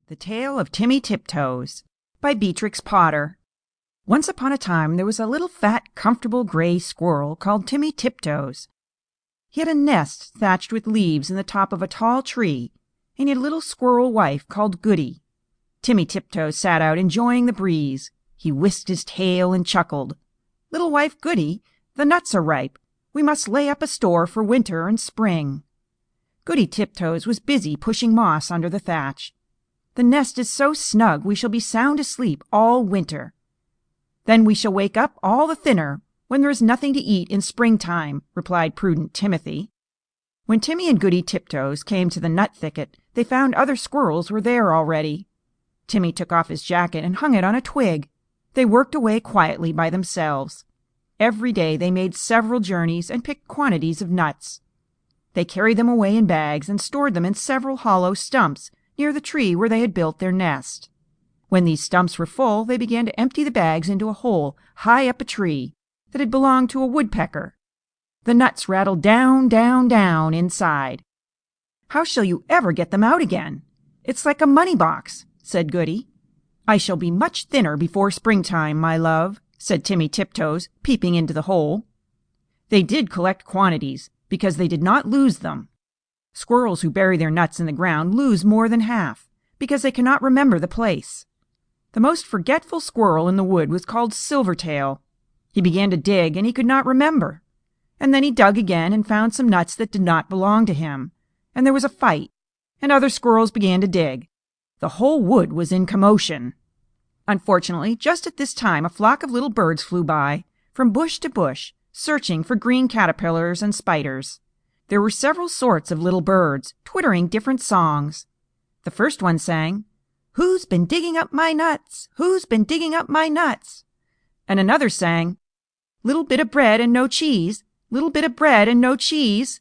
The Tale of Timmy Tiptoes by Beatrix Potter. Once upon a time there was a little fat, comfortable gray squirrel called Timmy Tiptoes. He had a nest thatched with leaves in the top of a tall tree, and he had a little squirrel wife called Goody. Timmy Tiptoes sat out enjoying the breeze. He whisked his tail and chuckled. "Little wife Goody, the nuts are ripe. We must lay up a store for winter and spring." Goody Tiptoes was busy pushing moss under the thatch. "The nest is so snug we shall be sound asleep all winter. Then we shall wake up all the thinner when there is nothing to eat in springtime," replied prudent Timothy. When Timmy and Goody Tiptoes came to the nut thicket, they found other squirrels were there already. Timmy took off his jacket and hung it on a twig. They worked away quietly by themselves. Every day they made several journeys and picked quantities of nuts. They carried them away in bags and stored them in several hollow stumps near the tree where they had built their nest. When these stumps were full, they began to empty the bags into a hole high up a tree that had belonged to a woodpecker. The nuts rattled down, down, down inside. "How shall you ever get them out again? It's like a money box," said Goody. "I shall be much thinner before springtime, my love," said Timmy Tiptoes, peeping into the hole. They did collect quantities, because they did not lose them. Squirrels who bury their nuts in the ground lose more than half, because they cannot remember the place. The most forgetful squirrel in the wood was called Silvertail. He began to dig, and he could not remember. And then he dug again and found some nuts that did not belong to him. And there was a fight, and other squirrels began to dig. The whole wood was in commotion. Unfortunately, just at this time a flock of little birds flew by, from bush to bush, searching for green caterpillars and spiders. There were several sorts of little birds, twittering different songs. The first one sang, "Who's been digging up my nuts? Who's been digging up my nuts?" And another sang, "Little bit of bread and no cheese, little bit of bread and no cheese."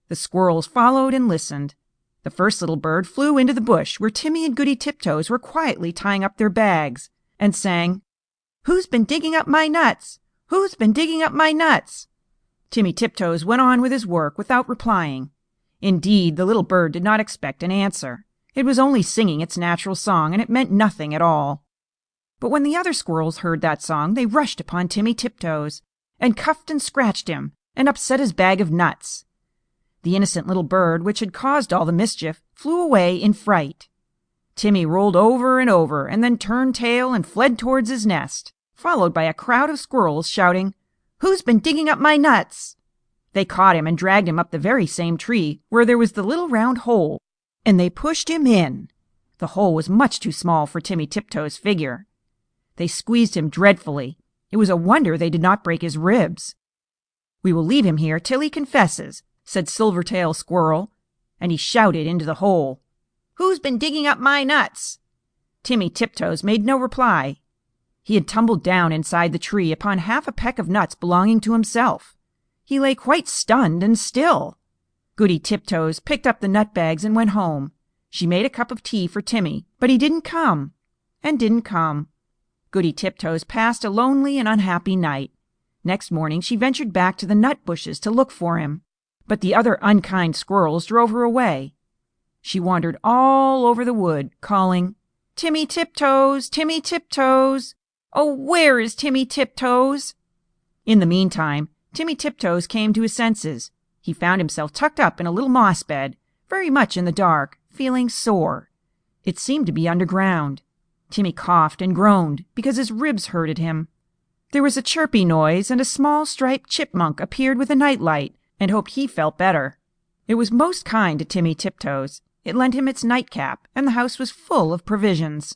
The squirrels followed and listened. The first little bird flew into the bush where Timmy and Goody Tiptoes were quietly tying up their bags, and sang, "Who's been digging up my nuts? Who's been digging up my nuts?" Timmy Tiptoes went on with his work without replying. Indeed, the little bird did not expect an answer. It was only singing its natural song, and it meant nothing at all. But when the other squirrels heard that song, they rushed upon Timmy Tiptoes, and cuffed and scratched him, and upset his bag of nuts. The innocent little bird, which had caused all the mischief, flew away in fright. Timmy rolled over and over, and then turned tail and fled towards his nest, followed by a crowd of squirrels shouting, "Who's been digging up my nuts?" They caught him and dragged him up the very same tree where there was the little round hole, and they pushed him in. The hole was much too small for Timmy Tiptoes' figure. They squeezed him dreadfully. It was a wonder they did not break his ribs. "We will leave him here till he confesses," said Silvertail Squirrel, and he shouted into the hole, "Who's been digging up my nuts?" Timmy Tiptoes made no reply. He had tumbled down inside the tree upon half a peck of nuts belonging to himself. He lay quite stunned and still. Goody Tiptoes picked up the nut bags and went home. She made a cup of tea for Timmy, but he didn't come, and didn't come. Goody Tiptoes passed a lonely and unhappy night. Next morning she ventured back to the nut bushes to look for him, but the other unkind squirrels drove her away. She wandered all over the wood, calling, "Timmy Tiptoes, Timmy Tiptoes! Oh, where is Timmy Tiptoes?" In the meantime, Timmy Tiptoes came to his senses. He found himself tucked up in a little moss bed, very much in the dark, feeling sore. It seemed to be underground. Timmy coughed and groaned because his ribs hurted him. There was a chirpy noise, and a small striped chipmunk appeared with a nightlight and hoped he felt better. It was most kind to Timmy Tiptoes. It lent him its nightcap, and the house was full of provisions.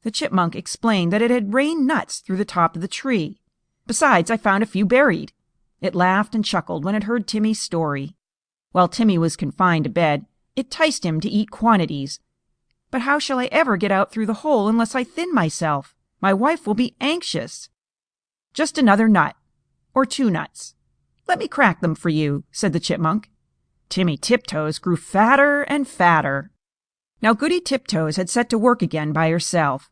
The chipmunk explained that it had rained nuts through the top of the tree. "Besides, I found a few buried." It laughed and chuckled when it heard Timmy's story. While Timmy was confined to bed, it enticed him to eat quantities. "But how shall I ever get out through the hole unless I thin myself? My wife will be anxious." "Just another nut, or 2 nuts. Let me crack them for you," said the chipmunk. Timmy Tiptoes grew fatter and fatter. Now Goody Tiptoes had set to work again by herself.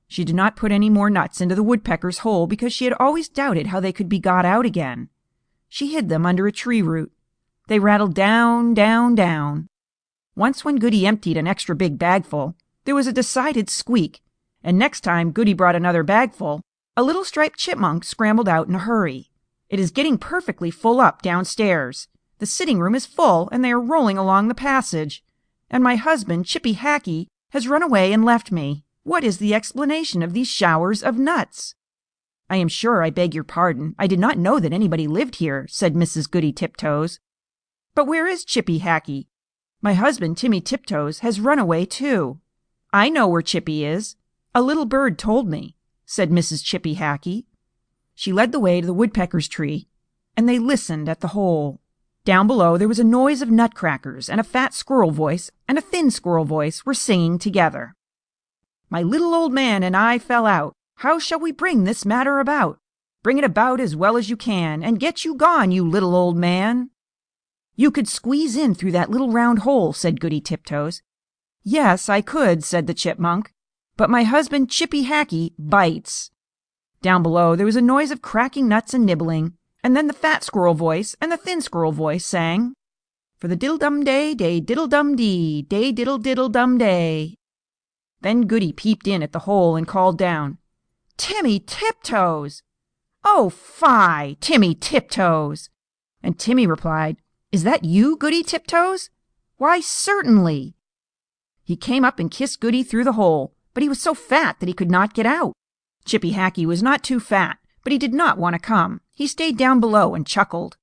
She did not put any more nuts into the woodpecker's hole because she had always doubted how they could be got out again. She hid them under a tree root. They rattled down, down, down. Once when Goody emptied an extra big bagful, There was a decided squeak, and next time Goody brought another bagful, a little striped chipmunk scrambled out in a hurry. It is getting perfectly full up downstairs. The sitting room is full, and they are rolling along the passage. And my husband, Chippy Hackee, has run away and left me. What is the explanation of these showers of nuts? I am sure I beg your pardon. I did not know that anybody lived here, said Mrs. Goody Tiptoes. But where is Chippy Hackee? My husband, Timmy Tiptoes, has run away too. I know where Chippy is. A little bird told me, said Mrs. Chippy Hackee. She led the way to the woodpecker's tree, and they listened at the hole. Down below there was a noise of nutcrackers, and a fat squirrel voice and a thin squirrel voice were singing together. My little old man and I fell out. How shall we bring this matter about? Bring it about as well as you can, and get you gone, you little old man. You could squeeze in through that little round hole, said Goody Tiptoes. Yes, I could, said the chipmunk, but my husband Chippy Hackee bites. Down below there was a noise of cracking nuts and nibbling, and then the fat squirrel voice and the thin squirrel voice sang, For the diddle-dum-day, day diddle-dum-dee, day diddle-diddle-dum-day. Then Goody peeped in at the hole and called down, Timmy Tiptoes! Oh, fie, Timmy Tiptoes! And Timmy replied, Is that you, Goody Tiptoes? Why, certainly. He came up and kissed Goody through the hole, but he was so fat that he could not get out. Chippy Hackee was not too fat, but he did not want to come. He stayed down below and chuckled.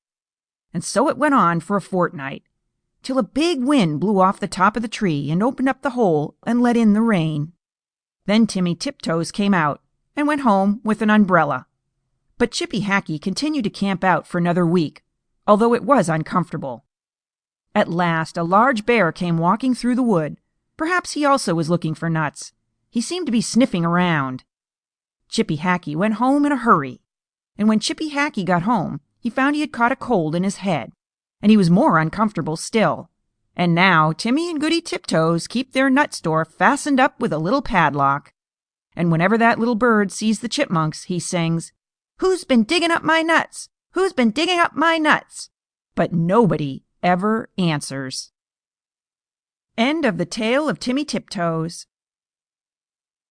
And so it went on for a fortnight, till a big wind blew off the top of the tree and opened up the hole and let in the rain. Then Timmy Tiptoes came out and went home with an umbrella. But Chippy Hackee continued to camp out for another week, although it was uncomfortable. At last a large bear came walking through the wood. Perhaps he also was looking for nuts. He seemed to be sniffing around. Chippy Hackee went home in a hurry, and when Chippy Hackee got home, he found he had caught a cold in his head, and he was more uncomfortable still. And now Timmy and Goody Tiptoes keep their nut store fastened up with a little padlock. And whenever that little bird sees the chipmunks, he sings, Who's been digging up my nuts? Who's been digging up my nuts? But nobody ever answers. End of the tale of Timmy Tiptoes.